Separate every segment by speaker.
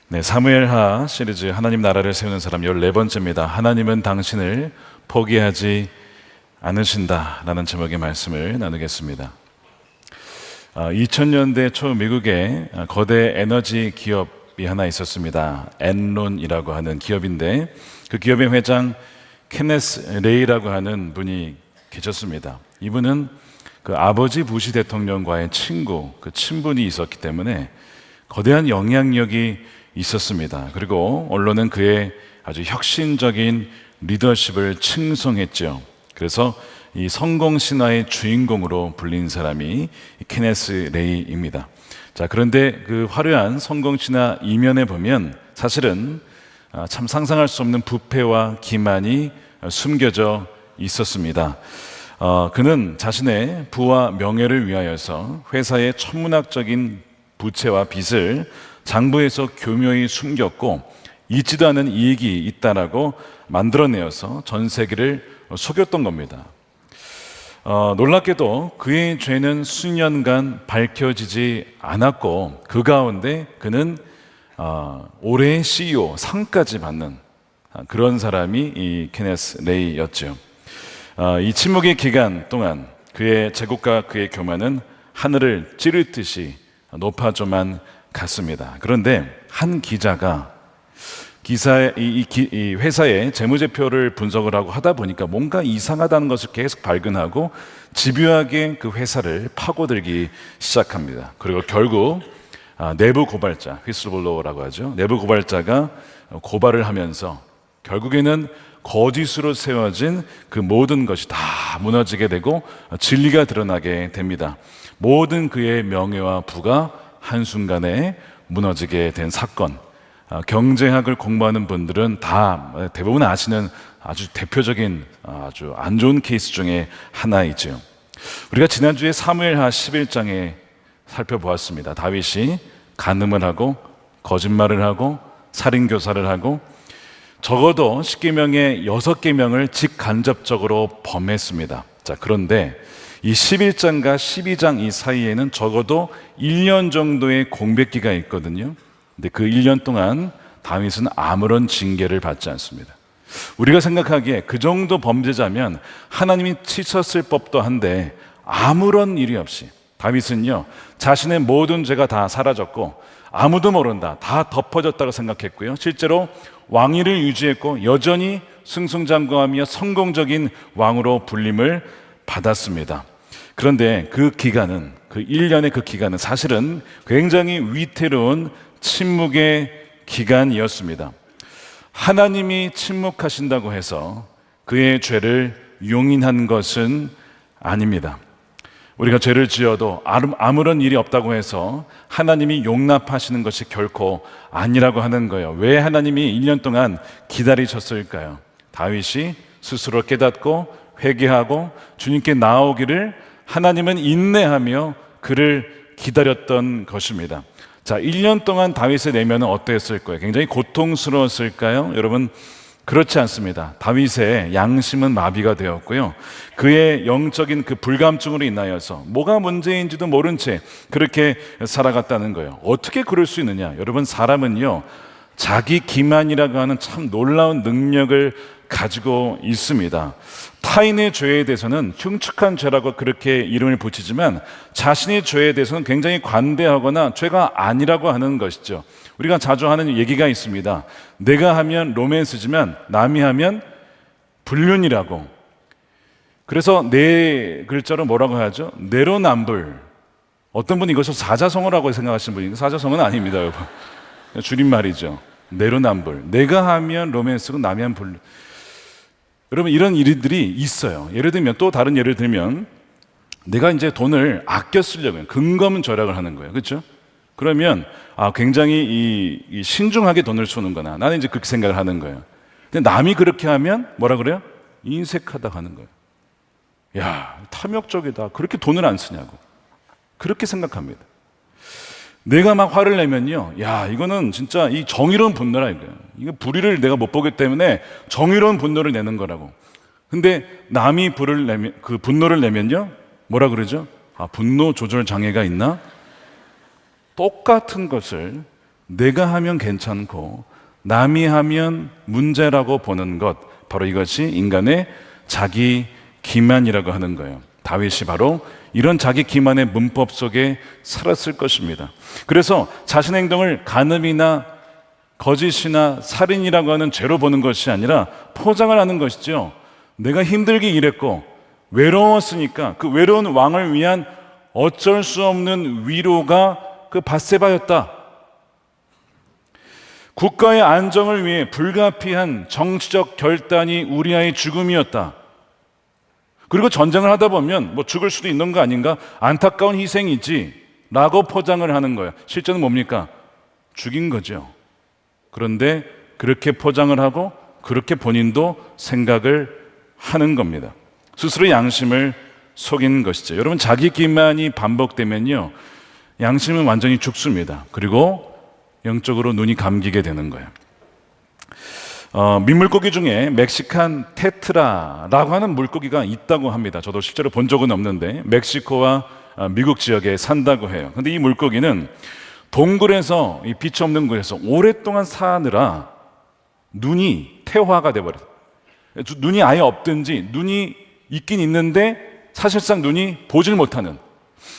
Speaker 1: 네, 사무엘하 시리즈 하나님 나라를 세우는 사람 14번째입니다. 하나님은 당신을 포기하지 않으신다라는 제목의 말씀을 나누겠습니다. 2000년대 초 미국에 거대 에너지 기업이 하나 있었습니다. 엔론이라고 하는 기업인데 그 기업의 회장 케네스 레이라고 하는 분이 계셨습니다. 이분은 그 아버지 부시 대통령과의 친분이 있었기 때문에 거대한 영향력이 있었습니다. 그리고 언론은 그의 아주 혁신적인 리더십을 칭송했죠. 그래서 이 성공 신화의 주인공으로 불린 사람이 케네스 레이입니다. 자, 그런데 그 화려한 성공 신화 이면에 보면 사실은 참 상상할 수 없는 부패와 기만이 숨겨져 있었습니다. 그는 자신의 부와 명예를 위하여서 회사의 천문학적인 부채와 빚을 장부에서 교묘히 숨겼고 있지도 않은 이익이 있다라고 만들어내어서 전 세계를 속였던 겁니다. 놀랍게도 그의 죄는 수년간 밝혀지지 않았고 그 가운데 그는 올해의 CEO 상까지 받는 그런 사람이 이 케네스 레이였죠. 이 침묵의 기간 동안 그의 제국과 그의 교만은 하늘을 찌르듯이 높아져만 갔습니다. 그런데 한 기자가 이 회사의 재무제표를 분석을 하고 하다 보니까 뭔가 이상하다는 것을 계속 발견하고 집요하게 그 회사를 파고들기 시작합니다. 그리고 결국 내부 고발자, 휘슬블로어라고 하죠. 내부 고발자가 고발을 하면서 결국에는 거짓으로 세워진 그 모든 것이 다 무너지게 되고 진리가 드러나게 됩니다. 모든 그의 명예와 부가 한순간에 무너지게 된 사건. 경제학을 공부하는 분들은 다 대부분 아시는 아주 대표적인 아주 안 좋은 케이스 중에 하나이죠. 우리가 지난주에 사무엘하 11장에 살펴보았습니다. 다윗이 간음을 하고 거짓말을 하고 살인교사를 하고 적어도 10계명의 6계명을 직간접적으로 범했습니다. 자, 그런데 이 11장과 12장 이 사이에는 적어도 1년 정도의 공백기가 있거든요. 근데 그 1년 동안 다윗은 아무런 징계를 받지 않습니다. 우리가 생각하기에 그 정도 범죄자면 하나님이 치셨을 법도 한데 아무런 일이 없이 다윗은요, 자신의 모든 죄가 다 사라졌고 아무도 모른다, 다 덮어졌다고 생각했고요. 실제로 왕위를 유지했고 여전히 승승장구하며 성공적인 왕으로 불림을 받았습니다. 그런데 그 1년의 그 기간은 사실은 굉장히 위태로운 침묵의 기간이었습니다. 하나님이 침묵하신다고 해서 그의 죄를 용인한 것은 아닙니다. 우리가 죄를 지어도 아무런 일이 없다고 해서 하나님이 용납하시는 것이 결코 아니라고 하는 거예요. 왜 하나님이 1년 동안 기다리셨을까요? 다윗이 스스로 깨닫고 회개하고 주님께 나오기를 하나님은 인내하며 그를 기다렸던 것입니다. 자, 1년 동안 다윗의 내면은 어땠을 거예요? 굉장히 고통스러웠을까요? 여러분, 그렇지 않습니다. 다윗의 양심은 마비가 되었고요. 그의 영적인 그 불감증으로 인하여서 뭐가 문제인지도 모른 채 그렇게 살아갔다는 거예요. 어떻게 그럴 수 있느냐? 여러분, 사람은요, 자기 기만이라고 하는 참 놀라운 능력을 가지고 있습니다. 타인의 죄에 대해서는 흉측한 죄라고 그렇게 이름을 붙이지만 자신의 죄에 대해서는 굉장히 관대하거나 죄가 아니라고 하는 것이죠. 우리가 자주 하는 얘기가 있습니다. 내가 하면 로맨스지만 남이 하면 불륜이라고. 그래서 네 글자로 뭐라고 하죠? 내로남불. 어떤 분이 이것을 사자성어라고 생각하시는 분이 있는데 사자성어는 아닙니다, 여러분. 줄임말이죠. 내로남불. 내가 하면 로맨스고 남이 하면 불륜. 여러분, 이런 일들이 있어요. 예를 들면, 또 다른 예를 들면 내가 이제 돈을 아껴 쓰려고 해요. 근검은 절약을 하는 거예요. 그렇죠? 그러면 굉장히 이 신중하게 돈을 쏘는구나. 나는 이제 그렇게 생각을 하는 거예요. 근데 남이 그렇게 하면 뭐라 그래요? 인색하다 하는 거예요. 야, 탐욕적이다. 그렇게 돈을 안 쓰냐고. 그렇게 생각합니다. 내가 막 화를 내면요, 야, 이거는 진짜 이 정의로운 분노라 이거예요. 이거 불의를 내가 못 보기 때문에 정의로운 분노를 내는 거라고. 근데 남이 그 분노를 내면요, 뭐라 그러죠? 분노 조절 장애가 있나? 똑같은 것을 내가 하면 괜찮고 남이 하면 문제라고 보는 것, 바로 이것이 인간의 자기 기만이라고 하는 거예요. 다윗이 바로 이런 자기 기만의 문법 속에 살았을 것입니다. 그래서 자신의 행동을 간음이나 거짓이나 살인이라고 하는 죄로 보는 것이 아니라 포장을 하는 것이죠. 내가 힘들게 일했고 외로웠으니까 그 외로운 왕을 위한 어쩔 수 없는 위로가 그 밧세바였다. 국가의 안정을 위해 불가피한 정치적 결단이 우리아의 죽음이었다. 그리고 전쟁을 하다 보면 뭐 죽을 수도 있는 거 아닌가? 안타까운 희생이지 라고 포장을 하는 거예요. 실제는 뭡니까? 죽인 거죠. 그런데 그렇게 포장을 하고 그렇게 본인도 생각을 하는 겁니다. 스스로 양심을 속인 것이죠. 여러분, 자기 기만이 반복되면요, 양심은 완전히 죽습니다. 그리고 영적으로 눈이 감기게 되는 거예요. 민물고기 중에 멕시칸 테트라라고 하는 물고기가 있다고 합니다. 저도 실제로 본 적은 없는데 멕시코와 미국 지역에 산다고 해요. 근데 이 물고기는 동굴에서, 이 빛이 없는 곳에서 오랫동안 사느라 눈이 퇴화가 돼버려요. 눈이 아예 없든지 눈이 있긴 있는데 사실상 눈이 보질 못하는,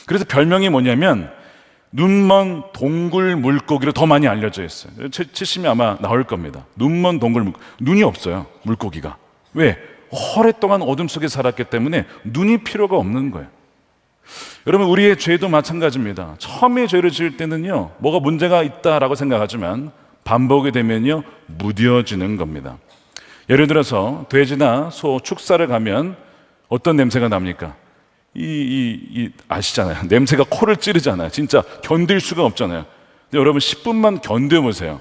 Speaker 1: 그래서 별명이 뭐냐면 눈먼 동굴 물고기로 더 많이 알려져 있어요. 치시면 아마 나올 겁니다. 눈먼 동굴 물고기. 눈이 없어요, 물고기가. 왜? 오랫동안 어둠 속에 살았기 때문에 눈이 필요가 없는 거예요. 여러분, 우리의 죄도 마찬가지입니다. 처음에 죄를 지을 때는요, 뭐가 문제가 있다라고 생각하지만 반복이 되면요, 무뎌지는 겁니다. 예를 들어서 돼지나 소 축사를 가면 어떤 냄새가 납니까? 아시잖아요. 냄새가 코를 찌르잖아요. 진짜 견딜 수가 없잖아요. 근데 여러분, 10분만 견뎌보세요.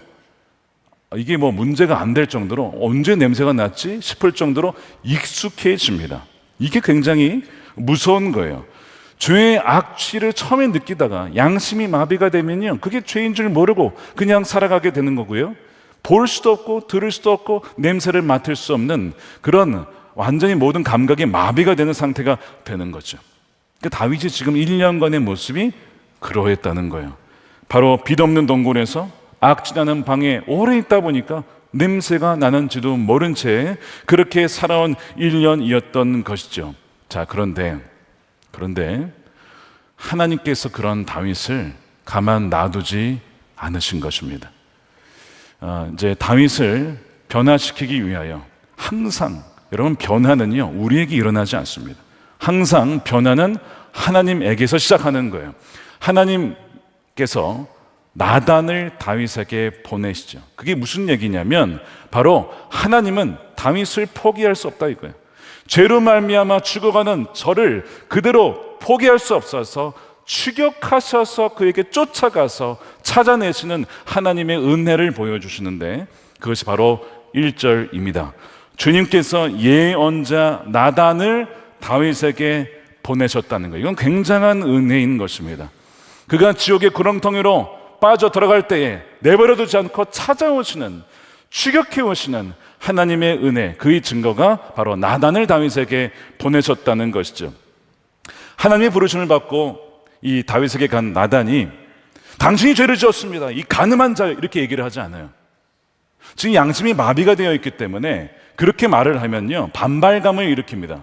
Speaker 1: 이게 뭐 문제가 안 될 정도로, 언제 냄새가 났지 싶을 정도로 익숙해집니다. 이게 굉장히 무서운 거예요. 죄의 악취를 처음에 느끼다가 양심이 마비가 되면요, 그게 죄인 줄 모르고 그냥 살아가게 되는 거고요. 볼 수도 없고 들을 수도 없고 냄새를 맡을 수 없는 그런 완전히 모든 감각이 마비가 되는 상태가 되는 거죠. 그러니까 다윗이 지금 1년간의 모습이 그러했다는 거예요. 바로 빛 없는 동굴에서 악취나는 방에 오래 있다 보니까 냄새가 나는지도 모른 채 그렇게 살아온 1년이었던 것이죠. 자, 그런데 하나님께서 그런 다윗을 가만 놔두지 않으신 것입니다. 이제 다윗을 변화시키기 위하여 항상, 여러분, 변화는요, 우리에게 일어나지 않습니다. 항상 변화는 하나님에게서 시작하는 거예요. 하나님께서 나단을 다윗에게 보내시죠. 그게 무슨 얘기냐면 바로 하나님은 다윗을 포기할 수 없다 이거예요. 죄로 말미암아 죽어가는 저를 그대로 포기할 수 없어서 추격하셔서 그에게 쫓아가서 찾아내시는 하나님의 은혜를 보여주시는데, 그것이 바로 1절입니다. 주님께서 예언자 나단을 다윗에게 보내셨다는 거예요. 이건 굉장한 은혜인 것입니다. 그가 지옥의 구렁텅이로 빠져 들어갈 때에 내버려두지 않고 찾아오시는, 추격해 오시는 하나님의 은혜, 그의 증거가 바로 나단을 다윗에게 보내셨다는 것이죠. 하나님의 부르심을 받고 이 다윗에게 간 나단이 당신이 죄를 지었습니다, 이 가늠한 자, 이렇게 얘기를 하지 않아요. 지금 양심이 마비가 되어 있기 때문에 그렇게 말을 하면요, 반발감을 일으킵니다.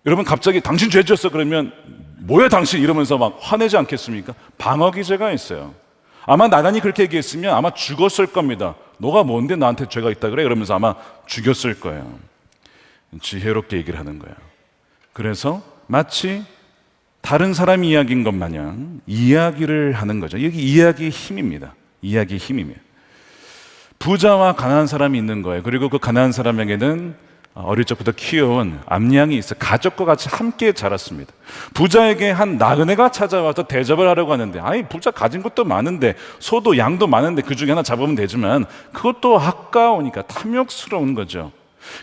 Speaker 1: 여러분, 갑자기 당신 죄 지었어 그러면 뭐야 당신 이러면서 막 화내지 않겠습니까? 방어 기제가 있어요. 아마 나단이 그렇게 얘기했으면 아마 죽었을 겁니다. 너가 뭔데 나한테 죄가 있다 그래? 이러면서 아마 죽였을 거예요. 지혜롭게 얘기를 하는 거예요. 그래서 마치 다른 사람 이야기인 것 마냥 이야기를 하는 거죠. 여기 이야기의 힘입니다. 이야기의 힘이에요. 부자와 가난한 사람이 있는 거예요. 그리고 그 가난한 사람에게는 어릴 적부터 키워온 암양이 있어 가족과 같이 함께 자랐습니다. 부자에게 한 나그네가 찾아와서 대접을 하려고 하는데, 아니, 부자 가진 것도 많은데, 소도 양도 많은데 그 중에 하나 잡으면 되지만 그것도 아까우니까 탐욕스러운 거죠.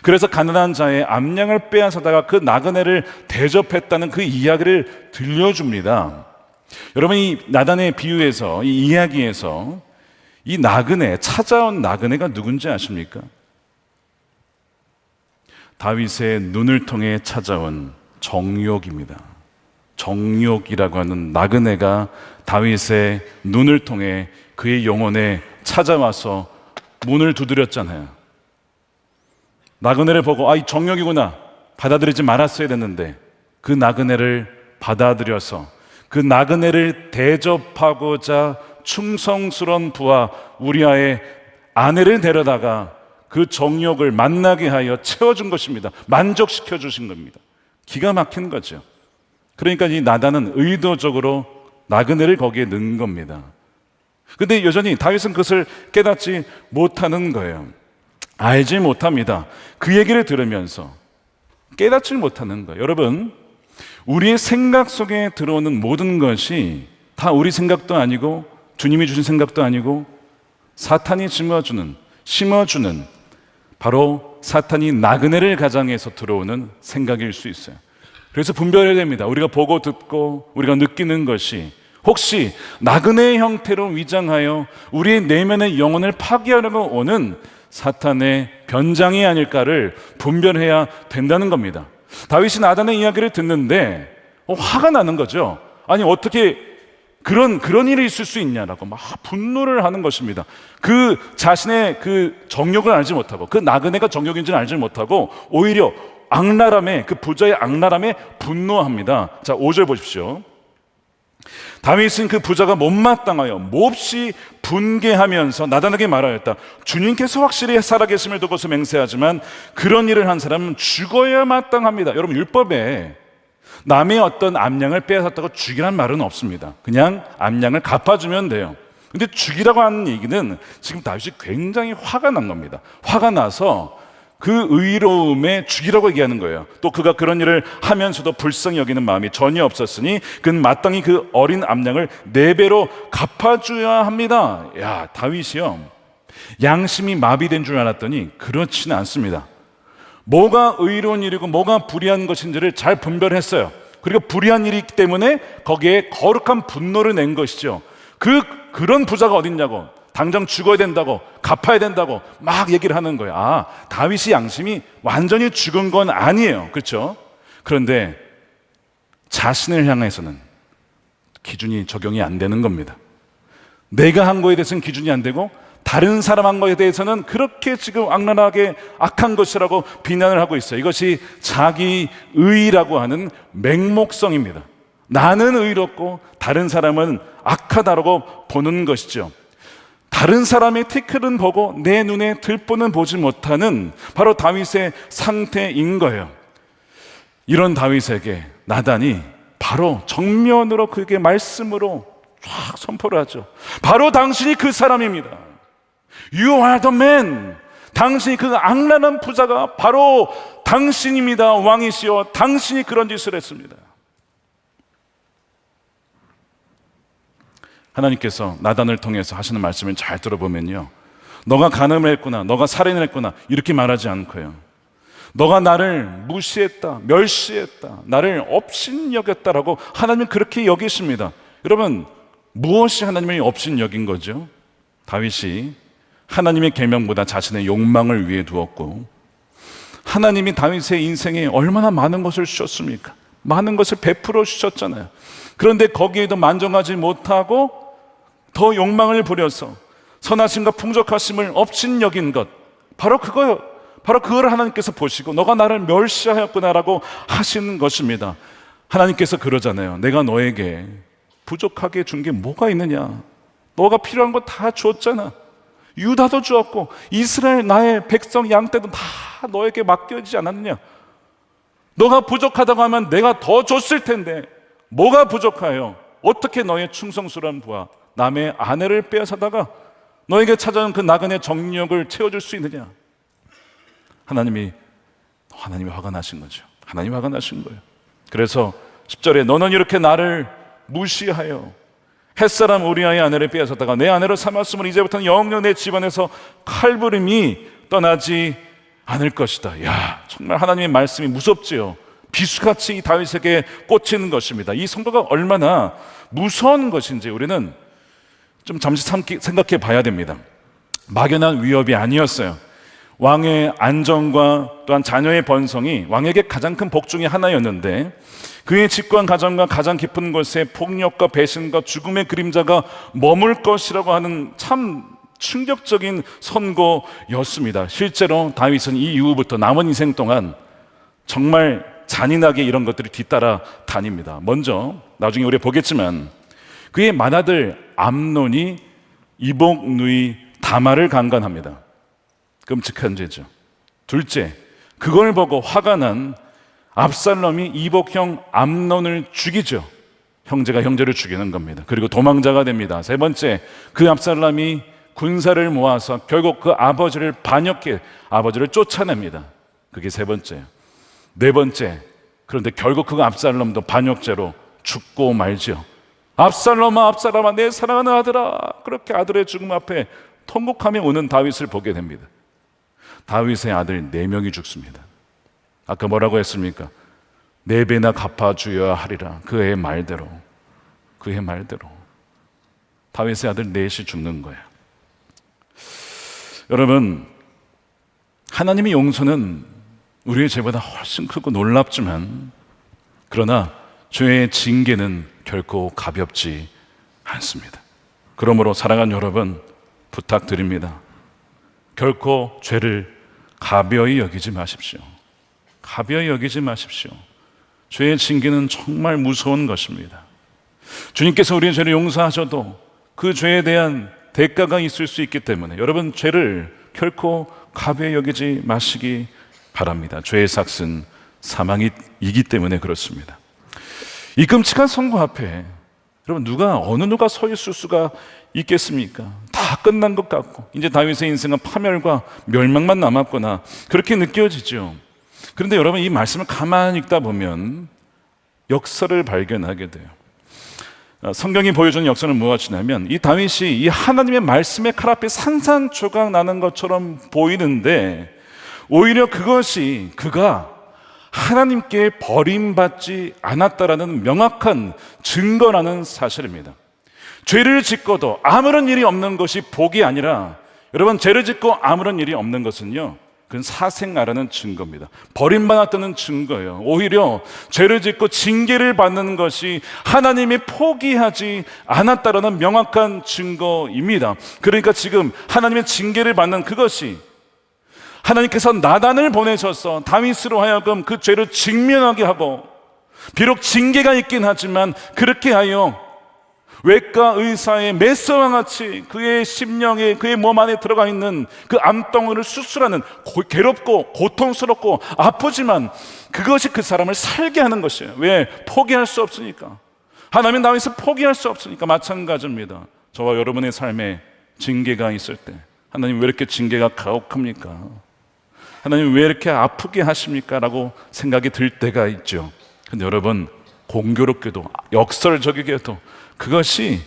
Speaker 1: 그래서 가난한 자의 암양을 빼앗아다가 그 나그네를 대접했다는 그 이야기를 들려줍니다. 여러분, 이 나단의 비유에서, 이 이야기에서 이 나그네, 찾아온 나그네가 누군지 아십니까? 다윗의 눈을 통해 찾아온 정욕입니다. 정욕이라고 하는 나그네가 다윗의 눈을 통해 그의 영혼에 찾아와서 문을 두드렸잖아요. 나그네를 보고 이 정욕이구나 받아들이지 말았어야 됐는데 그 나그네를 받아들여서 그 나그네를 대접하고자 충성스러운 부하 우리아의 아내를 데려다가 그 정욕을 만나게 하여 채워준 것입니다. 만족시켜 주신 겁니다. 기가 막힌 거죠. 그러니까 이 나단은 의도적으로 나그네를 거기에 넣은 겁니다. 근데 여전히 다윗은 그것을 깨닫지 못하는 거예요. 알지 못합니다. 그 얘기를 들으면서 깨닫지 못하는 거예요. 여러분, 우리의 생각 속에 들어오는 모든 것이 다 우리 생각도 아니고 주님이 주신 생각도 아니고 사탄이 심어주는 바로 사탄이 나그네를 가장해서 들어오는 생각일 수 있어요. 그래서 분별해야 됩니다. 우리가 보고 듣고 우리가 느끼는 것이 혹시 나그네의 형태로 위장하여 우리의 내면의 영혼을 파괴하려고 오는 사탄의 변장이 아닐까를 분별해야 된다는 겁니다. 다윗이 나단의 이야기를 듣는데 화가 나는 거죠. 아니 어떻게 그런 일이 있을 수 있냐라고 막 분노를 하는 것입니다. 그 자신의 그 정욕을 알지 못하고 그 나그네가 정욕인지는 알지 못하고 오히려 악랄함에 그 부자의 악랄함에 분노합니다. 자, 5절 보십시오. 다윗은 그 부자가 못마땅하여 몹시 분개하면서 나단에게 말하였다. 주님께서 확실히 살아계심을 두고서 맹세하지만 그런 일을 한 사람은 죽어야 마땅합니다. 여러분, 율법에 남의 어떤 암양을 빼앗았다고 죽이란 말은 없습니다. 그냥 암양을 갚아주면 돼요. 근데 죽이라고 하는 얘기는 지금 다윗이 굉장히 화가 난 겁니다. 화가 나서 그 의로움에 죽이라고 얘기하는 거예요. 또 그가 그런 일을 하면서도 불쌍히 여기는 마음이 전혀 없었으니 그는 마땅히 그 어린 암양을 4배로 갚아줘야 합니다. 야, 다윗이요, 양심이 마비된 줄 알았더니 그렇지는 않습니다. 뭐가 의로운 일이고 뭐가 불의한 것인지를 잘 분별했어요. 그리고 불의한 일이기 때문에 거기에 거룩한 분노를 낸 것이죠. 그런 부자가 어딨냐고, 당장 죽어야 된다고, 갚아야 된다고 막 얘기를 하는 거예요. 다윗이 양심이 완전히 죽은 건 아니에요. 그렇죠? 그런데 자신을 향해서는 기준이 적용이 안 되는 겁니다. 내가 한 거에 대해서는 기준이 안 되고 다른 사람 한 거에 대해서는 그렇게 지금 악랄하게 악한 것이라고 비난을 하고 있어요. 이것이 자기의라고 하는 맹목성입니다. 나는 의롭고 다른 사람은 악하다라고 보는 것이죠. 다른 사람의 티끌은 보고 내 눈에 들보는 보지 못하는 바로 다윗의 상태인 거예요. 이런 다윗에게 나단이 바로 정면으로 그에게 말씀으로 쫙 선포를 하죠. 바로 당신이 그 사람입니다. You are the man. 당신이 그 악랄한 부자가 바로 당신입니다. 왕이시여, 당신이 그런 짓을 했습니다. 하나님께서 나단을 통해서 하시는 말씀을 잘 들어보면요, 너가 간음을 했구나, 너가 살인을 했구나 이렇게 말하지 않고요, 너가 나를 무시했다, 멸시했다, 나를 업신여겼다라고 하나님은 그렇게 여기십니다. 여러분, 무엇이 하나님의 업신여긴 거죠? 다윗이 하나님의 계명보다 자신의 욕망을 위해 두었고, 하나님이 다윗의 인생에 얼마나 많은 것을 주셨습니까? 많은 것을 베풀어 주셨잖아요. 그런데 거기에도 만족하지 못하고 더 욕망을 부려서 선하심과 풍족하심을 업신여긴 것, 바로 그거요. 바로 그걸 하나님께서 보시고 너가 나를 멸시하였구나라고 하시는 것입니다. 하나님께서 그러잖아요. 내가 너에게 부족하게 준 게 뭐가 있느냐? 너가 필요한 거 다 줬잖아. 유다도 주었고 이스라엘 나의 백성 양떼도 다 너에게 맡겨지지 않았느냐? 너가 부족하다고 하면 내가 더 줬을 텐데 뭐가 부족하여 어떻게 너의 충성스러운 부하 남의 아내를 빼앗아다가 너에게 찾아온 그 나그네 정욕을 채워줄 수 있느냐? 하나님이 화가 나신 거죠. 하나님이 화가 나신 거예요. 그래서 10절에 너는 이렇게 나를 무시하여 햇사람 우리아의 아내를 빼앗았다가 내 아내로 삼았으면 이제부터는 영영 내 집안에서 칼부림이 떠나지 않을 것이다. 야, 정말 하나님의 말씀이 무섭지요. 비수같이 이 다윗에게 꽂히는 것입니다. 이 선거가 얼마나 무서운 것인지 우리는 좀 잠시 생각해 봐야 됩니다. 막연한 위협이 아니었어요. 왕의 안정과 또한 자녀의 번성이 왕에게 가장 큰 복 중에 하나였는데 그의 집과 가정과 가장 깊은 곳에 폭력과 배신과 죽음의 그림자가 머물 것이라고 하는 참 충격적인 선고였습니다. 실제로 다윗은 이 이후부터 남은 인생 동안 정말 잔인하게 이런 것들이 뒤따라 다닙니다. 먼저 나중에 우리가 보겠지만 그의 맏아들 암논이 이복 누이 다말을 강간합니다. 끔찍한 죄죠. 둘째, 그걸 보고 화가 난 압살롬이 이복형 암논을 죽이죠. 형제가 형제를 죽이는 겁니다. 그리고 도망자가 됩니다. 세 번째, 그 압살롬이 군사를 모아서 결국 그 아버지를 반역해 아버지를 쫓아냅니다. 그게 세 번째예요. 네 번째, 그런데 결국 그 압살롬도 반역죄로 죽고 말죠. 압살롬아, 압살롬아, 내 사랑하는 아들아. 그렇게 아들의 죽음 앞에 통곡하며 우는 다윗을 보게 됩니다. 다윗의 아들 4명이 죽습니다. 아까 뭐라고 했습니까? 4배나 갚아주어야 하리라. 그의 말대로 다윗의 아들 4이 죽는 거예요. 여러분, 하나님의 용서는 우리의 죄보다 훨씬 크고 놀랍지만, 그러나 죄의 징계는 결코 가볍지 않습니다. 그러므로 사랑하는 여러분, 부탁드립니다. 결코 죄를 가벼이 여기지 마십시오. 가벼이 여기지 마십시오. 죄의 징계는 정말 무서운 것입니다. 주님께서 우리의 죄를 용서하셔도 그 죄에 대한 대가가 있을 수 있기 때문에 여러분, 죄를 결코 가벼이 여기지 마시기 바랍니다. 죄의 삭은 사망이기 때문에 그렇습니다. 이 끔찍한 선고 앞에 여러분, 어느 누가 서 있을 수가 있겠습니까? 다 끝난 것 같고 이제 다윗의 인생은 파멸과 멸망만 남았구나, 그렇게 느껴지죠. 그런데 여러분, 이 말씀을 가만히 읽다 보면 역사를 발견하게 돼요. 성경이 보여주는 역사는 무엇이냐면, 이 다윗이 이 하나님의 말씀의 칼 앞에 산산조각 나는 것처럼 보이는데, 오히려 그것이 그가 하나님께 버림받지 않았다라는 명확한 증거라는 사실입니다. 죄를 짓고도 아무런 일이 없는 것이 복이 아니라, 여러분, 죄를 짓고 아무런 일이 없는 것은요, 그건 사생아라는 증거입니다. 버림받았다는 증거예요. 오히려 죄를 짓고 징계를 받는 것이 하나님이 포기하지 않았다라는 명확한 증거입니다. 그러니까 지금 하나님의 징계를 받는 그것이, 하나님께서 나단을 보내셔서 다윗으로 하여금 그 죄를 직면하게 하고, 비록 징계가 있긴 하지만 그렇게 하여 외과 의사의 메스와 같이 그의 심령에, 그의 몸 안에 들어가 있는 그 암덩어리를 수술하는, 괴롭고 고통스럽고 아프지만 그것이 그 사람을 살게 하는 것이에요. 왜? 포기할 수 없으니까. 하나님 다윗을 포기할 수 없으니까. 마찬가지입니다. 저와 여러분의 삶에 징계가 있을 때, 하나님 왜 이렇게 징계가 가혹합니까? 하나님 왜 이렇게 아프게 하십니까? 라고 생각이 들 때가 있죠. 근데 여러분, 공교롭게도, 역설적이게도 그것이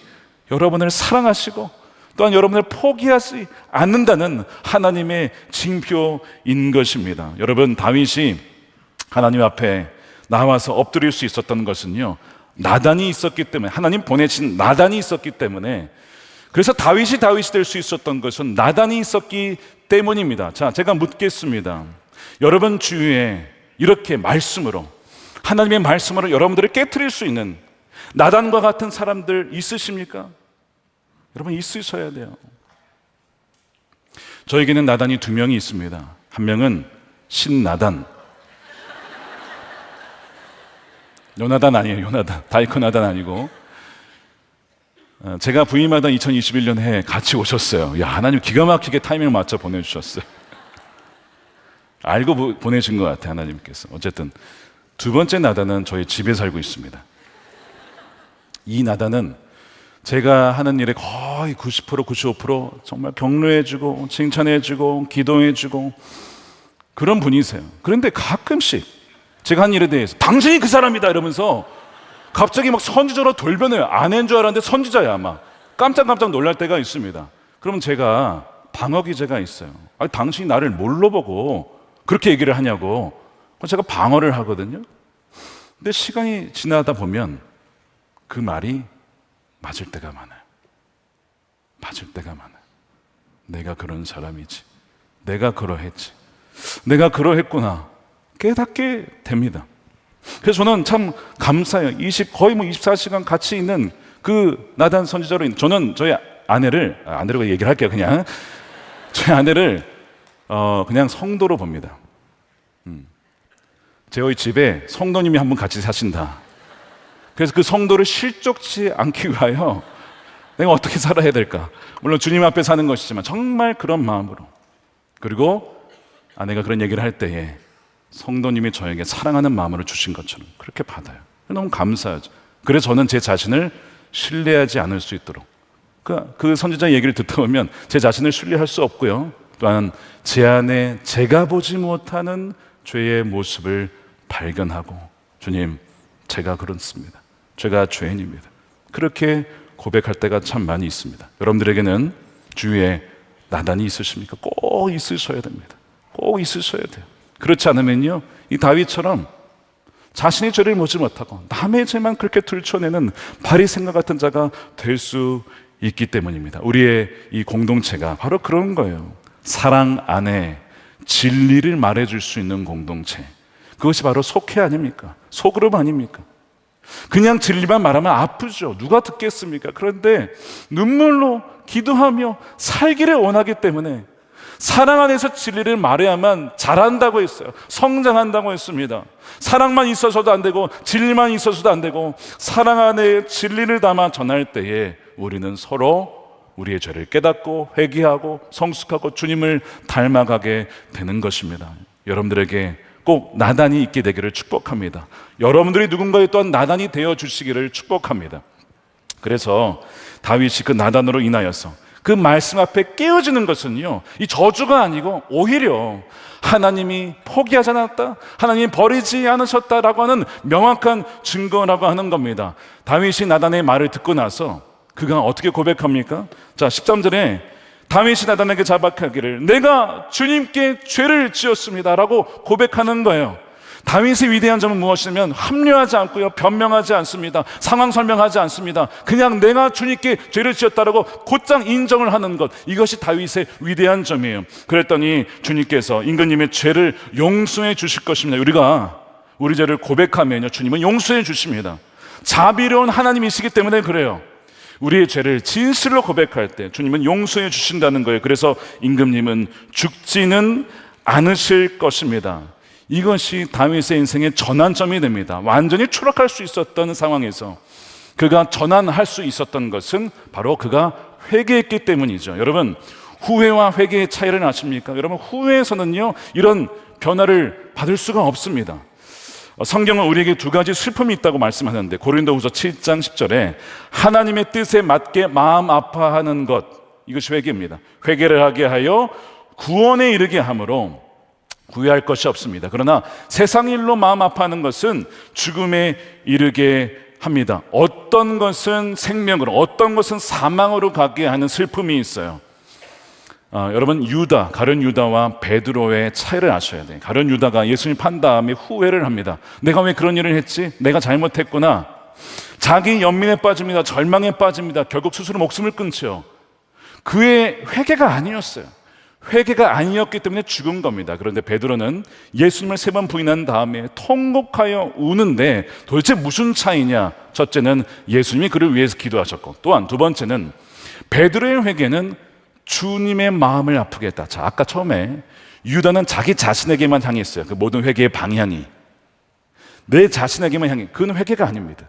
Speaker 1: 여러분을 사랑하시고 또한 여러분을 포기하지 않는다는 하나님의 징표인 것입니다. 여러분, 다윗이 하나님 앞에 나와서 엎드릴 수 있었던 것은요, 나단이 있었기 때문에, 하나님 보내신 나단이 있었기 때문에, 그래서 다윗이 될 수 있었던 것은 나단이 있었기 때문입니다. 자, 제가 묻겠습니다. 여러분 주위에 이렇게 말씀으로, 하나님의 말씀으로 여러분들을 깨트릴 수 있는 나단과 같은 사람들 있으십니까? 여러분, 있으셔야 돼요. 저에게는 나단이 2명이 있습니다. 한 명은 신나단, 요나단 아니에요. 요나단, 다이코 나단 아니고, 제가 부임하던 2021년에 같이 오셨어요. 야, 하나님 기가 막히게 타이밍을 맞춰 보내주셨어요. 알고 보내신 것 같아요, 하나님께서. 어쨌든 2번째 나단은 저희 집에 살고 있습니다. 이 나단은 제가 하는 일의 거의 90%, 95% 정말 격려해주고 칭찬해주고 기도해주고 그런 분이세요. 그런데 가끔씩 제가 한 일에 대해서 당신이 그 사람이다 이러면서 갑자기 막 선지자로 돌변해요. 아내인 줄 알았는데 선지자야. 막 깜짝깜짝 놀랄 때가 있습니다. 그러면 제가 방어 기제가 있어요. 아니, 당신이 나를 뭘로 보고 그렇게 얘기를 하냐고. 제가 방어를 하거든요. 근데 시간이 지나다 보면 그 말이 맞을 때가 많아요. 맞을 때가 많아요. 내가 그런 사람이지, 내가 그러했지, 내가 그러했구나 깨닫게 됩니다. 그래서 저는 참 감사해요. 거의 24시간 같이 있는 그 나단 선지자로 저는 저희 아내라고 얘기를 할게요. 그냥 저희 아내를 그냥 성도로 봅니다. 저희 집에 성도님이 한 분 같이 사신다. 그래서 그 성도를 실족치 않기 위하여 내가 어떻게 살아야 될까? 물론 주님 앞에 사는 것이지만 정말 그런 마음으로. 그리고 아내가 그런 얘기를 할 때에 성도님이 저에게 사랑하는 마음으로 주신 것처럼 그렇게 받아요. 너무 감사하죠. 그래서 저는 제 자신을 신뢰하지 않을 수 있도록 그 선지자 얘기를 듣다 보면 제 자신을 신뢰할 수 없고요. 또한 제 안에 제가 보지 못하는 죄의 모습을 발견하고 주님, 제가 그렇습니다. 제가 죄인입니다. 그렇게 고백할 때가 참 많이 있습니다. 여러분들에게는 주위에 나단이 있으십니까? 꼭 있으셔야 됩니다. 꼭 있으셔야 돼요. 그렇지 않으면요, 이 다윗처럼 자신의 죄를 보지 못하고 남의 죄만 그렇게 들춰내는 바리새인과 같은 자가 될 수 있기 때문입니다. 우리의 이 공동체가 바로 그런 거예요. 사랑 안에 진리를 말해줄 수 있는 공동체. 그것이 바로 속회 아닙니까? 소그룹 아닙니까? 그냥 진리만 말하면 아프죠. 누가 듣겠습니까? 그런데 눈물로 기도하며 살기를 원하기 때문에 사랑 안에서 진리를 말해야만 자란다고 했어요. 성장한다고 했습니다. 사랑만 있어서도 안 되고 진리만 있어서도 안 되고 사랑 안에 진리를 담아 전할 때에 우리는 서로 우리의 죄를 깨닫고 회개하고 성숙하고 주님을 닮아가게 되는 것입니다. 여러분들에게 꼭 나단이 있게 되기를 축복합니다. 여러분들이 누군가의 또한 나단이 되어 주시기를 축복합니다. 그래서 다윗이 그 나단으로 인하여서 그 말씀 앞에 깨어지는 것은요, 이 저주가 아니고 오히려 하나님이 포기하지 않았다, 하나님이 버리지 않으셨다라고 하는 명확한 증거라고 하는 겁니다. 다윗이 나단의 말을 듣고 나서 그가 어떻게 고백합니까? 자, 13절에 다윗이 나단에게 자박하기를 내가 주님께 죄를 지었습니다 라고 고백하는 거예요. 다윗의 위대한 점은 무엇이냐면 합리화하지 않고요, 변명하지 않습니다. 상황 설명하지 않습니다. 그냥 내가 주님께 죄를 지었다라고 곧장 인정을 하는 것, 이것이 다윗의 위대한 점이에요. 그랬더니 주님께서 임금님의 죄를 용서해 주실 것입니다. 우리가 우리 죄를 고백하면요, 주님은 용서해 주십니다. 자비로운 하나님이시기 때문에 그래요. 우리의 죄를 진실로 고백할 때 주님은 용서해 주신다는 거예요. 그래서 임금님은 죽지는 않으실 것입니다. 이것이 다윗의 인생의 전환점이 됩니다. 완전히 추락할 수 있었던 상황에서 그가 전환할 수 있었던 것은 바로 그가 회개했기 때문이죠. 여러분, 후회와 회개의 차이를 아십니까? 여러분, 후회에서는요, 이런 변화를 받을 수가 없습니다. 성경은 우리에게 두 가지 슬픔이 있다고 말씀하는데 고린도후서 7장 10절에 하나님의 뜻에 맞게 마음 아파하는 것, 이것이 회개입니다. 회개를 하게 하여 구원에 이르게 함으로 구애할 것이 없습니다. 그러나 세상 일로 마음 아파하는 것은 죽음에 이르게 합니다. 어떤 것은 생명으로, 어떤 것은 사망으로 가게 하는 슬픔이 있어요. 여러분, 가룟 유다와 베드로의 차이를 아셔야 돼요. 가룟 유다가 예수님 판 다음에 후회를 합니다. 내가 왜 그런 일을 했지? 내가 잘못했구나. 자기 연민에 빠집니다. 절망에 빠집니다. 결국 스스로 목숨을 끊죠. 그의 회개가 아니었어요. 회개가 아니었기 때문에 죽은 겁니다. 그런데 베드로는 예수님을 3번 부인한 다음에 통곡하여 우는데 도대체 무슨 차이냐? 첫째는 예수님이 그를 위해서 기도하셨고, 또한 두 번째는 베드로의 회개는 주님의 마음을 아프게 했다. 자, 아까 처음에 유다는 자기 자신에게만 향했어요. 그 모든 회개의 방향이 내 자신에게만 향해. 그건 회개가 아닙니다.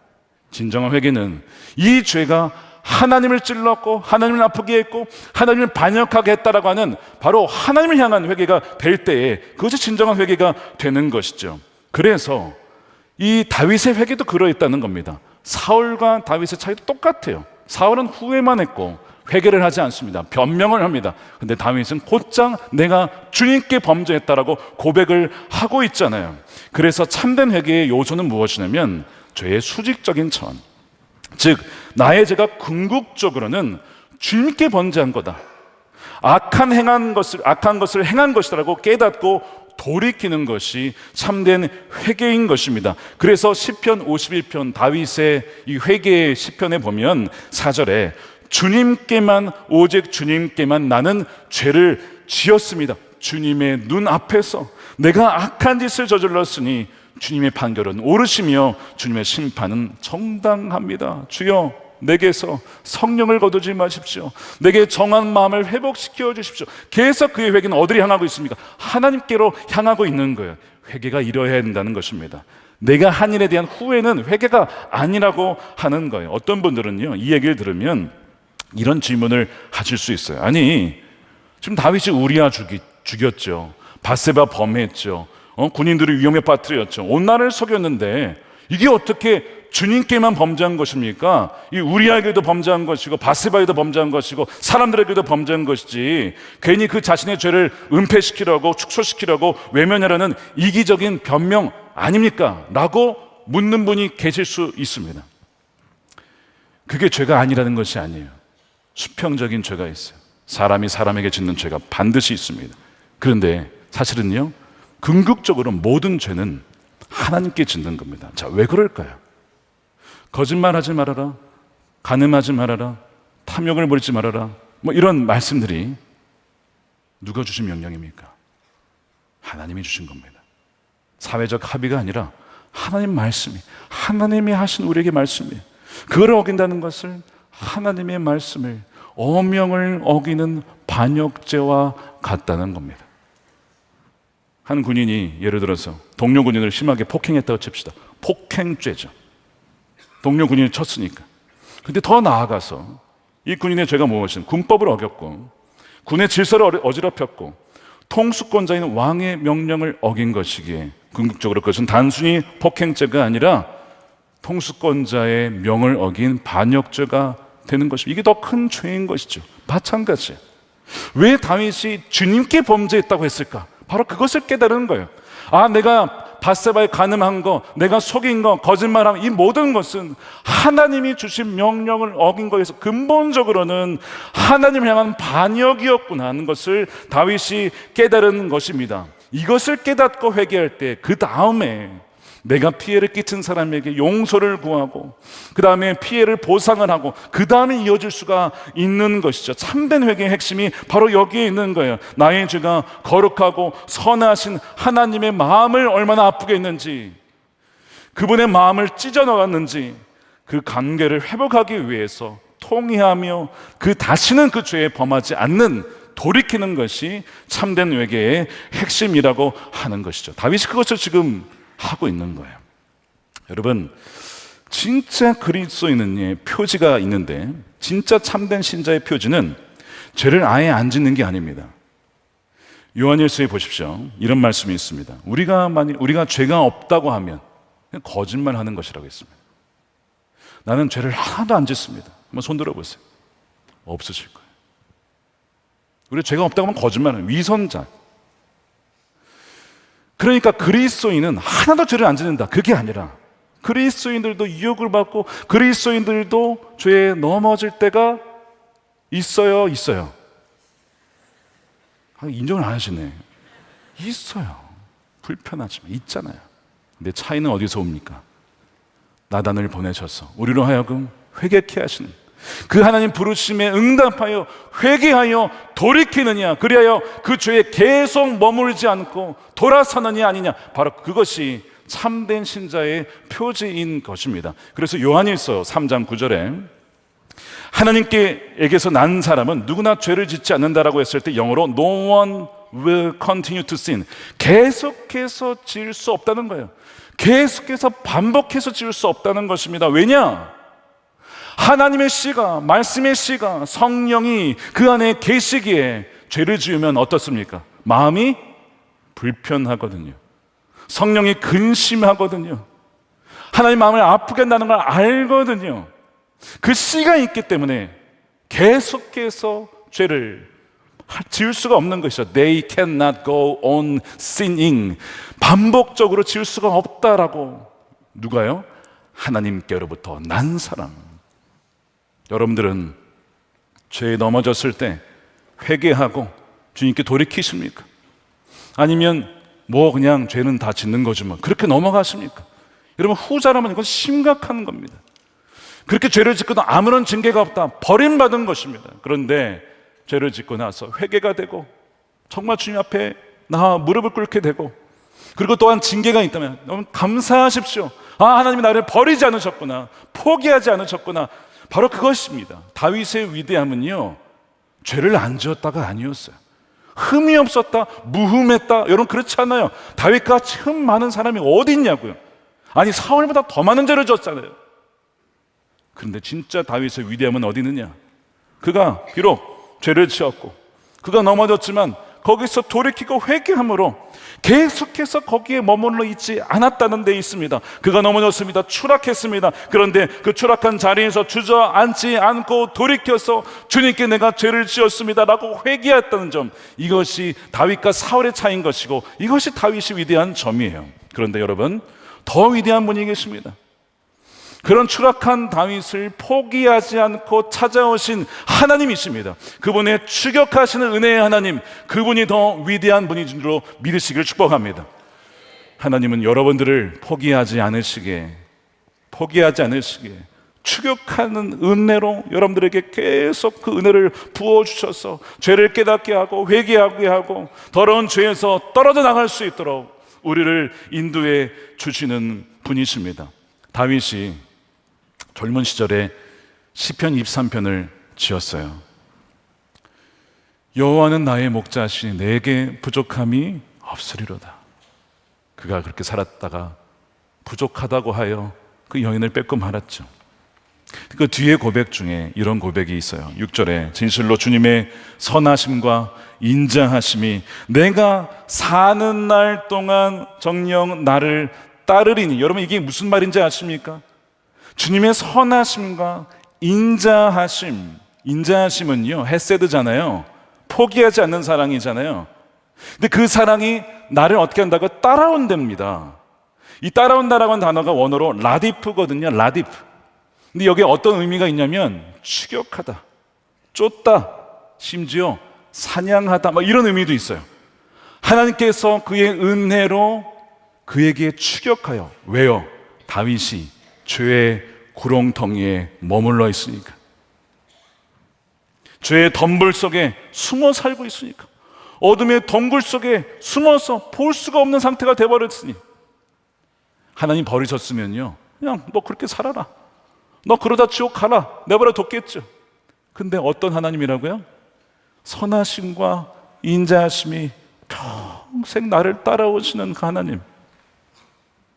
Speaker 1: 진정한 회개는 이 죄가 하나님을 찔렀고 하나님을 아프게 했고 하나님을 반역하게 했다라고 하는 바로 하나님을 향한 회개가 될 때에 그것이 진정한 회개가 되는 것이죠. 그래서 이 다윗의 회개도 그러했다는 겁니다. 사울과 다윗의 차이도 똑같아요. 사울은 후회만 했고 회개를 하지 않습니다. 변명을 합니다. 근데 다윗은 곧장 내가 주님께 범죄했다라고 고백을 하고 있잖아요. 그래서 참된 회개의 요소는 무엇이냐면 죄의 수직적인 차원, 즉 나의 죄가 궁극적으로는 주님께 범죄한 거다, 악한 것을 행한 것이라고 깨닫고 돌이키는 것이 참된 회개인 것입니다. 그래서 시편 51편 다윗의 이 회개의 시편에 보면 4절에 주님께만, 오직 주님께만 나는 죄를 지었습니다. 주님의 눈 앞에서 내가 악한 짓을 저질렀으니 주님의 판결은 옳으시며 주님의 심판은 정당합니다. 주여, 내게서 성령을 거두지 마십시오. 내게 정한 마음을 회복시켜 주십시오. 계속 그의 회개는 어디로 향하고 있습니까? 하나님께로 향하고 있는 거예요. 회개가 이뤄야 한다는 것입니다. 내가 한 일에 대한 후회는 회개가 아니라고 하는 거예요. 어떤 분들은요, 이 얘기를 들으면 이런 질문을 하실 수 있어요. 아니, 지금 다윗이 우리아 죽였죠. 밧세바 범했죠. 군인들을 위험에 빠뜨렸죠. 온 나라를 속였는데 이게 어떻게 주님께만 범죄한 것입니까? 이 우리아에게도 범죄한 것이고 밧세바에도 범죄한 것이고 사람들에게도 범죄한 것이지, 괜히 그 자신의 죄를 은폐시키려고 축소시키려고 외면하려는 이기적인 변명 아닙니까? 라고 묻는 분이 계실 수 있습니다. 그게 죄가 아니라는 것이 아니에요. 수평적인 죄가 있어요. 사람이 사람에게 짓는 죄가 반드시 있습니다. 그런데 사실은요, 궁극적으로 모든 죄는 하나님께 짓는 겁니다. 자, 왜 그럴까요? 거짓말하지 말아라, 간음하지 말아라, 탐욕을 부리지 말아라, 뭐 이런 말씀들이 누가 주신 명령입니까? 하나님이 주신 겁니다. 사회적 합의가 아니라 하나님 말씀이, 하나님이 하신 우리에게 말씀이, 그걸 어긴다는 것을 하나님의 말씀을, 어명을 어기는 반역죄와 같다는 겁니다. 한 군인이 예를 들어서 동료 군인을 심하게 폭행했다고 칩시다. 폭행죄죠. 동료 군인을 쳤으니까. 근데 더 나아가서 이 군인의 죄가 무엇이든 군법을 어겼고 군의 질서를 어지럽혔고 통수권자인 왕의 명령을 어긴 것이기에 궁극적으로 그것은 단순히 폭행죄가 아니라 통수권자의 명을 어긴 반역죄가 되는 것입니다. 이게 더 큰 죄인 것이죠. 마찬가지예요. 왜 다윗이 주님께 범죄했다고 했을까? 바로 그것을 깨달은 거예요. 아, 내가 밧세바에 간음한 거, 내가 속인 거, 거짓말한 이 모든 것은 하나님이 주신 명령을 어긴 거에서 근본적으로는 하나님을 향한 반역이었구나 하는 것을 다윗이 깨달은 것입니다. 이것을 깨닫고 회개할 때 그 다음에 내가 피해를 끼친 사람에게 용서를 구하고 그 다음에 피해를 보상을 하고 그 다음에 이어질 수가 있는 것이죠. 참된 회개의 핵심이 바로 여기에 있는 거예요. 나의 죄가 거룩하고 선하신 하나님의 마음을 얼마나 아프게 했는지, 그분의 마음을 찢어나갔는지 그 관계를 회복하기 위해서 통회하며 그 다시는 그 죄에 범하지 않는, 돌이키는 것이 참된 회개의 핵심이라고 하는 것이죠. 다윗이 그것을 지금 하고 있는 거예요. 여러분, 진짜 그리스도인의 표지가 있는데, 진짜 참된 신자의 표지는 죄를 아예 안 짓는 게 아닙니다. 요한일서에 보십시오. 이런 말씀이 있습니다. 우리가 죄가 없다고 하면 그냥 거짓말하는 것이라고 했습니다. 나는 죄를 하나도 안 짓습니다. 한번 손 들어보세요. 없으실 거예요. 우리 죄가 없다고 하면 거짓말은 위선자. 그러니까 그리스도인은 하나도 죄를 안 짓는다, 그게 아니라 그리스도인들도 유혹을 받고 그리스도인들도 죄에 넘어질 때가 있어요. 인정을 안 하시네. 있어요. 불편하지만 있잖아요. 근데 차이는 어디서 옵니까? 나단을 보내셔서 우리로 하여금 회개케 하시는 그 하나님 부르심에 응답하여 회개하여 돌이키느냐, 그리하여 그 죄에 계속 머물지 않고 돌아서느냐 아니냐, 바로 그것이 참된 신자의 표지인 것입니다. 그래서 요한일서 3장 9절에 하나님께서 난 사람은 누구나 죄를 짓지 않는다라고 했을 때 영어로 No one will continue to sin, 계속해서 지을 수 없다는 거예요. 계속해서 반복해서 지을 수 없다는 것입니다. 왜냐? 하나님의 씨가, 말씀의 씨가, 성령이 그 안에 계시기에 죄를 지으면 어떻습니까? 마음이 불편하거든요. 성령이 근심하거든요. 하나님 마음을 아프게 한다는 걸 알거든요. 그 씨가 있기 때문에 계속해서 죄를 지을 수가 없는 것이죠. They cannot go on sinning. 반복적으로 지을 수가 없다라고. 누가요? 하나님께로부터 난 사람. 여러분들은 죄에 넘어졌을 때 회개하고 주님께 돌이키십니까? 아니면 뭐 그냥 죄는 다 짓는 거지 뭐 그렇게 넘어가십니까? 여러분, 후자라면 이건 심각한 겁니다. 그렇게 죄를 짓고도 아무런 징계가 없다, 버림받은 것입니다. 그런데 죄를 짓고 나서 회개가 되고 정말 주님 앞에 나와 무릎을 꿇게 되고 그리고 또한 징계가 있다면 너무 감사하십시오. 하나님이 나를 버리지 않으셨구나, 포기하지 않으셨구나. 바로 그것입니다. 다윗의 위대함은요, 죄를 안 지었다가 아니었어요. 흠이 없었다, 무흠했다, 여러분 그렇지 않아요. 다윗같이 흠 많은 사람이 어디 있냐고요. 아니 사울보다 더 많은 죄를 졌잖아요. 그런데 진짜 다윗의 위대함은 어디 있느냐? 그가 비록 죄를 지었고 그가 넘어졌지만 거기서 돌이키고 회개함으로 계속해서 거기에 머물러 있지 않았다는 데 있습니다. 그가 넘어졌습니다. 추락했습니다. 그런데 그 추락한 자리에서 주저앉지 않고 돌이켜서 주님께 내가 죄를 지었습니다 라고 회개했다는 점, 이것이 다윗과 사울의 차이인 것이고 이것이 다윗이 위대한 점이에요. 그런데 여러분, 더 위대한 분이 계십니다. 그런 추락한 다윗을 포기하지 않고 찾아오신 하나님이십니다. 그분의 추격하시는 은혜의 하나님, 그분이 더 위대한 분인 줄로 믿으시길 축복합니다. 하나님은 여러분들을 포기하지 않으시게 추격하는 은혜로 여러분들에게 계속 그 은혜를 부어주셔서 죄를 깨닫게 하고 회개하게 하고 더러운 죄에서 떨어져 나갈 수 있도록 우리를 인도해 주시는 분이십니다. 다윗이 젊은 시절에 시편 23편을 지었어요. 여호와는 나의 목자시니 내게 부족함이 없으리로다. 그가 그렇게 살았다가 부족하다고 하여 그 여인을 뺏고 말았죠. 그 뒤에 고백 중에 이런 고백이 있어요. 6절에 진실로 주님의 선하심과 인자하심이 내가 사는 날 동안 정녕 나를 따르리니. 여러분 이게 무슨 말인지 아십니까? 주님의 선하심과 인자하심은요 헤세드잖아요. 포기하지 않는 사랑이잖아요. 근데 그 사랑이 나를 어떻게 한다고? 따라온답니다. 이 따라온다라고 하는 단어가 원어로 라디프거든요. 라디프. 근데 여기에 어떤 의미가 있냐면 추격하다, 쫓다, 심지어 사냥하다, 이런 의미도 있어요. 하나님께서 그의 은혜로 그에게 추격하여. 왜요? 다윗이 죄의 구렁텅이에 머물러 있으니까, 죄의 덤불 속에 숨어 살고 있으니까, 어둠의 덩굴 속에 숨어서 볼 수가 없는 상태가 되어버렸으니, 하나님 버리셨으면요 그냥 너 그렇게 살아라, 너 그러다 지옥 가라, 내버려 뒀겠죠. 근데 어떤 하나님이라고요? 선하심과 인자하심이 평생 나를 따라오시는 그 하나님,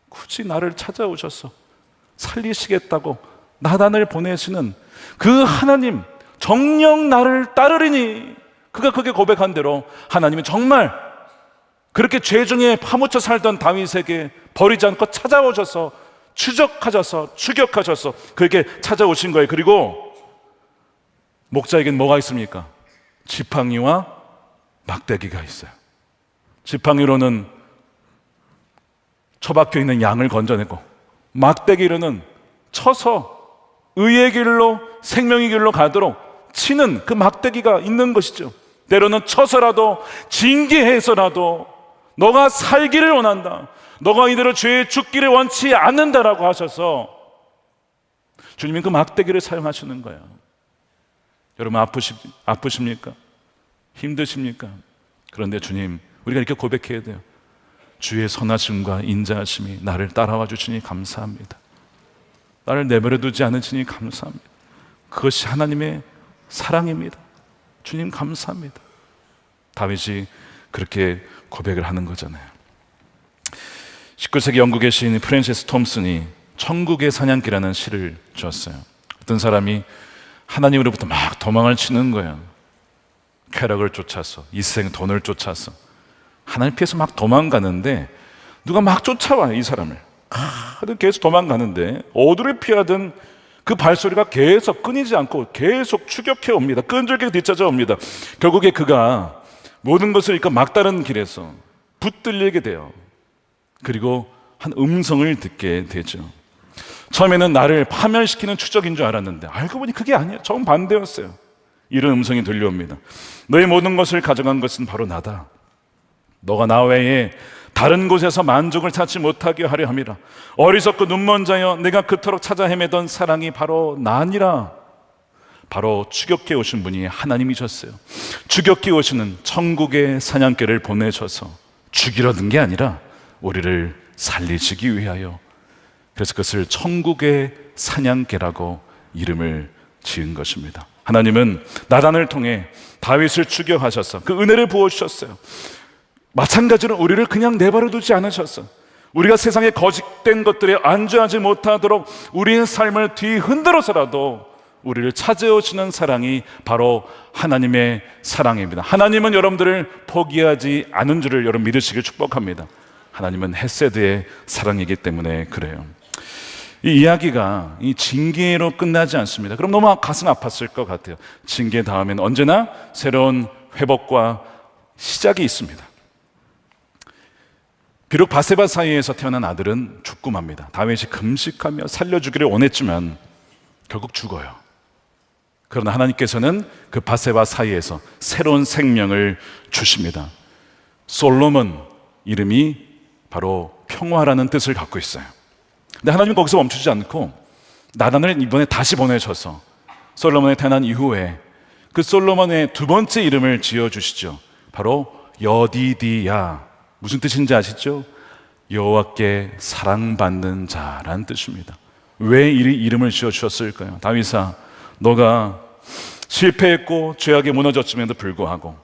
Speaker 1: 굳이 나를 찾아오셔서 살리시겠다고 나단을 보내시는 그 하나님, 정녕 나를 따르리니. 그가 그게 고백한 대로 하나님이 정말 그렇게 죄 중에 파묻혀 살던 다윗에게 버리지 않고 찾아오셔서 추격하셔서 그에게 찾아오신 거예요. 그리고 목자에겐 뭐가 있습니까? 지팡이와 막대기가 있어요. 지팡이로는 처박혀 있는 양을 건져내고, 막대기로는 쳐서 의의 길로 생명의 길로 가도록 치는 그 막대기가 있는 것이죠. 때로는 쳐서라도 징계해서라도 너가 살기를 원한다, 너가 이대로 죄에 죽기를 원치 않는다라고 하셔서 주님이 그 막대기를 사용하시는 거예요. 여러분 아프십니까? 힘드십니까? 그런데 주님, 우리가 이렇게 고백해야 돼요. 주의 선하심과 인자하심이 나를 따라와 주시니 감사합니다. 나를 내버려 두지 않으시니 감사합니다. 그것이 하나님의 사랑입니다. 주님 감사합니다. 다윗이 그렇게 고백을 하는 거잖아요. 19세기 영국의 시인 프랜시스 톰슨이 천국의 사냥개라는 시를 지었어요. 어떤 사람이 하나님으로부터 막 도망을 치는 거예요. 쾌락을 쫓아서, 이생 돈을 쫓아서 하나님 피해서 막 도망가는데 누가 막 쫓아와요. 이 사람을 계속 도망가는데 어디를 피하든 그 발소리가 계속 끊이지 않고 계속 추격해 옵니다. 끈질기게 뒤찾아 옵니다. 결국에 그가 모든 것을 잃고 막다른 길에서 붙들리게 돼요. 그리고 한 음성을 듣게 되죠. 처음에는 나를 파멸시키는 추적인 줄 알았는데 알고 보니 그게 아니에요. 정반대였어요. 이런 음성이 들려옵니다. 너의 모든 것을 가져간 것은 바로 나다. 너가 나 외에 다른 곳에서 만족을 찾지 못하게 하려 함이라. 어리석고 눈먼 자여, 내가 그토록 찾아 헤매던 사랑이 바로 나니라. 바로 추격해 오신 분이 하나님이셨어요. 추격해 오시는 천국의 사냥개를 보내셔서 죽이려 든 게 아니라 우리를 살리시기 위하여, 그래서 그것을 천국의 사냥개라고 이름을 지은 것입니다. 하나님은 나단을 통해 다윗을 추격하셔서 그 은혜를 부어주셨어요. 마찬가지로 우리를 그냥 내버려 두지 않으셨어. 우리가 세상의 거짓된 것들에 안주하지 못하도록 우리의 삶을 뒤흔들어서라도 우리를 찾아오시는 사랑이 바로 하나님의 사랑입니다. 하나님은 여러분들을 포기하지 않은 줄을 여러분 믿으시길 축복합니다. 하나님은 헤세드의 사랑이기 때문에 그래요. 이 이야기가 이 징계로 끝나지 않습니다. 그럼 너무 가슴 아팠을 것 같아요. 징계 다음엔 언제나 새로운 회복과 시작이 있습니다. 비록 바세바 사이에서 태어난 아들은 죽고 맙니다. 다윗이 금식하며 살려주기를 원했지만 결국 죽어요. 그러나 하나님께서는 그 바세바 사이에서 새로운 생명을 주십니다. 솔로몬 이름이 바로 평화라는 뜻을 갖고 있어요. 근데 하나님은 거기서 멈추지 않고 나단을 이번에 다시 보내셔서 솔로몬이 태어난 이후에 그 솔로몬의 두 번째 이름을 지어주시죠. 바로 여디디야. 무슨 뜻인지 아시죠? 여호와께 사랑받는 자라는 뜻입니다. 왜 이 이름을 지어주셨을까요? 다윗아, 너가 실패했고 죄악에 무너졌음에도 불구하고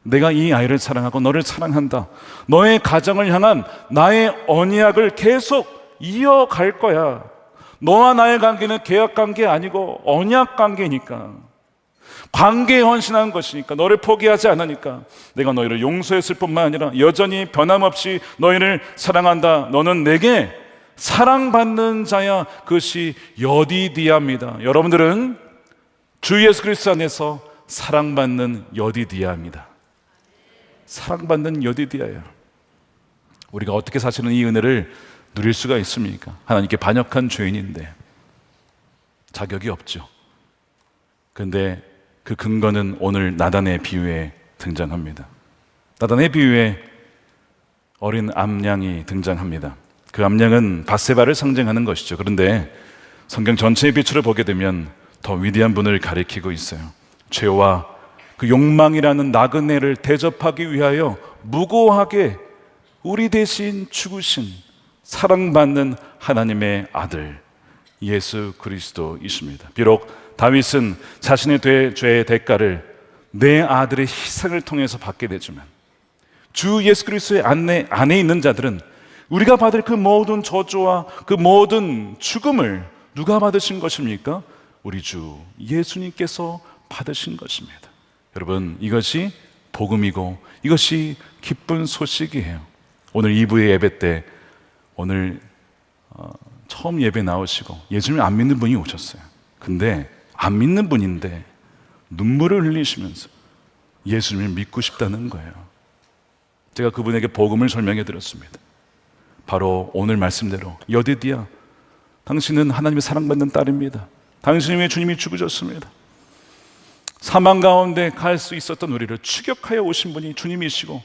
Speaker 1: 내가 이 아이를 사랑하고 너를 사랑한다. 너의 가정을 향한 나의 언약을 계속 이어갈 거야. 너와 나의 관계는 계약 관계 아니고 언약 관계니까, 관계에 헌신한 것이니까, 너를 포기하지 않으니까 내가 너희를 용서했을 뿐만 아니라 여전히 변함없이 너희를 사랑한다. 너는 내게 사랑받는 자야. 그것이 여디디아입니다. 여러분들은 주 예수 그리스도 안에서 사랑받는 여디디아입니다. 사랑받는 여디디아예요. 우리가 어떻게 사실은 이 은혜를 누릴 수가 있습니까? 하나님께 반역한 죄인인데 자격이 없죠. 그런데 그 근거는 오늘 나단의 비유에 등장합니다. 나단의 비유에 어린 암양이 등장합니다. 그 암양은 밧세바를 상징하는 것이죠. 그런데 성경 전체의 빛으로 보게 되면 더 위대한 분을 가리키고 있어요. 죄와 그 욕망이라는 나그네를 대접하기 위하여 무고하게 우리 대신 죽으신 사랑받는 하나님의 아들 예수 그리스도이십니다. 비록 다윗은 자신의 죄의 대가를 내 아들의 희생을 통해서 받게 되지만 주 예수 그리스도의 안에 있는 자들은 우리가 받을 그 모든 저주와 그 모든 죽음을 누가 받으신 것입니까? 우리 주 예수님께서 받으신 것입니다. 여러분, 이것이 복음이고 이것이 기쁜 소식이에요. 오늘 2부의 예배 때 오늘 처음 예배 나오시고 예수님 안 믿는 분이 오셨어요. 근데 안 믿는 분인데 눈물을 흘리시면서 예수님을 믿고 싶다는 거예요. 제가 그분에게 복음을 설명해 드렸습니다. 바로 오늘 말씀대로 여디디야, 당신은 하나님의 사랑받는 딸입니다. 당신을 위해 주님이 죽으셨습니다. 사망 가운데 갈 수 있었던 우리를 추격하여 오신 분이 주님이시고,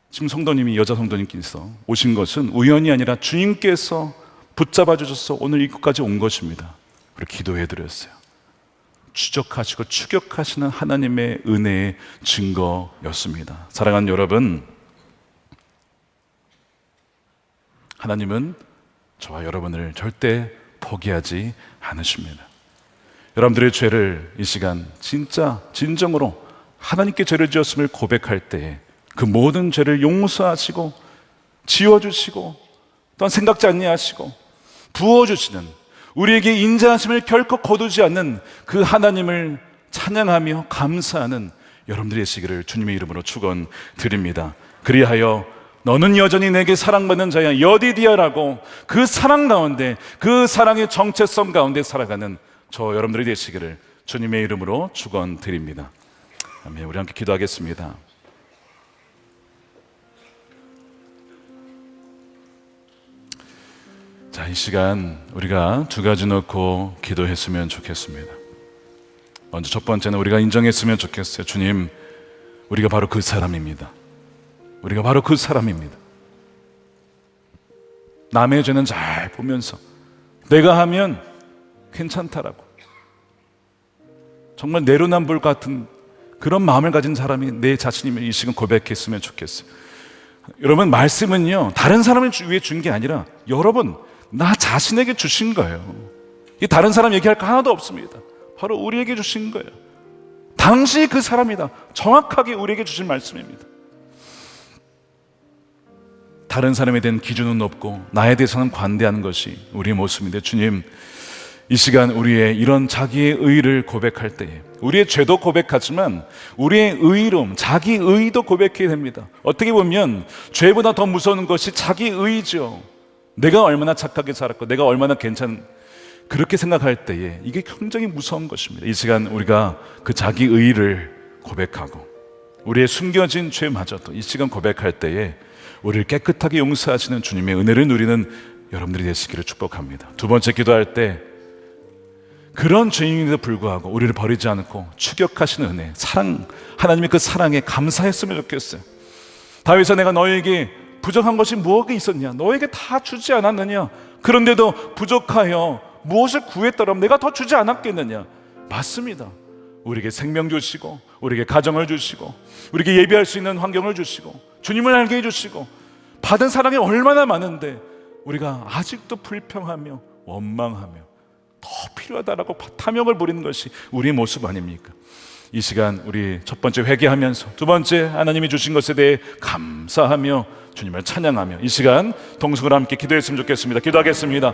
Speaker 1: 지금 성도님이, 여자 성도님께서 오신 것은 우연이 아니라 주님께서 붙잡아 주셔서 오늘 이곳까지 온 것입니다. 그리고 기도해 드렸어요. 추적하시고 추격하시는 하나님의 은혜의 증거였습니다. 사랑하는 여러분, 하나님은 저와 여러분을 절대 포기하지 않으십니다. 여러분들의 죄를 이 시간 진짜 진정으로 하나님께 죄를 지었음을 고백할 때 그 모든 죄를 용서하시고 지워주시고 또한 생각지 아니하시고 부어주시는, 우리에게 인자하심을 결코 거두지 않는 그 하나님을 찬양하며 감사하는 여러분들의 시기를 주님의 이름으로 축원드립니다. 그리하여 너는 여전히 내게 사랑받는 자야, 여디디아라고 그 사랑 가운데, 그 사랑의 정체성 가운데 살아가는 저 여러분들이 되시기를 주님의 이름으로 축원드립니다. 아멘. 우리 함께 기도하겠습니다. 자, 이 시간 우리가 두 가지 놓고 기도했으면 좋겠습니다. 먼저 첫 번째는 우리가 인정했으면 좋겠어요. 주님, 우리가 바로 그 사람입니다. 우리가 바로 그 사람입니다. 남의 죄는 잘 보면서 내가 하면 괜찮다라고 정말 내로남불 같은 그런 마음을 가진 사람이 내 자신임을 이 시간 고백했으면 좋겠어요. 여러분, 말씀은요 다른 사람을 위해 준 게 아니라 여러분 나 자신에게 주신 거예요. 이 다른 사람 얘기할 거 하나도 없습니다. 바로 우리에게 주신 거예요. 당시 그 사람이다. 정확하게 우리에게 주신 말씀입니다. 다른 사람에 대한 기준은 높고 나에 대해서는 관대하는 것이 우리의 모습인데, 주님, 이 시간 우리의 이런 자기의 의를 고백할 때에 우리의 죄도 고백하지만 우리의 의로움, 자기 의도 고백해야 됩니다. 어떻게 보면 죄보다 더 무서운 것이 자기 의죠. 내가 얼마나 착하게 살았고 내가 얼마나 그렇게 생각할 때에 이게 굉장히 무서운 것입니다. 이 시간 우리가 그 자기 의를 고백하고 우리의 숨겨진 죄마저도 이 시간 고백할 때에 우리를 깨끗하게 용서하시는 주님의 은혜를 누리는 여러분들이 되시기를 축복합니다. 두 번째, 기도할 때 그런 죄인에도 불구하고 우리를 버리지 않고 추격하시는 은혜, 사랑, 하나님의 그 사랑에 감사했으면 좋겠어요. 다윗아, 내가 너에게 부족한 것이 무엇이 있었냐? 너에게 다 주지 않았느냐? 그런데도 부족하여 무엇을 구했더라면 내가 더 주지 않았겠느냐? 맞습니다. 우리에게 생명 주시고 우리에게 가정을 주시고 우리에게 예배할 수 있는 환경을 주시고 주님을 알게 해주시고 받은 사랑이 얼마나 많은데 우리가 아직도 불평하며 원망하며 더 필요하다라고 탐욕을 부리는 것이 우리의 모습 아닙니까? 이 시간 우리 첫 번째 회개하면서 두 번째 하나님이 주신 것에 대해 감사하며 주님을 찬양하며 이 시간 동성으로 함께 기도했으면 좋겠습니다. 기도하겠습니다.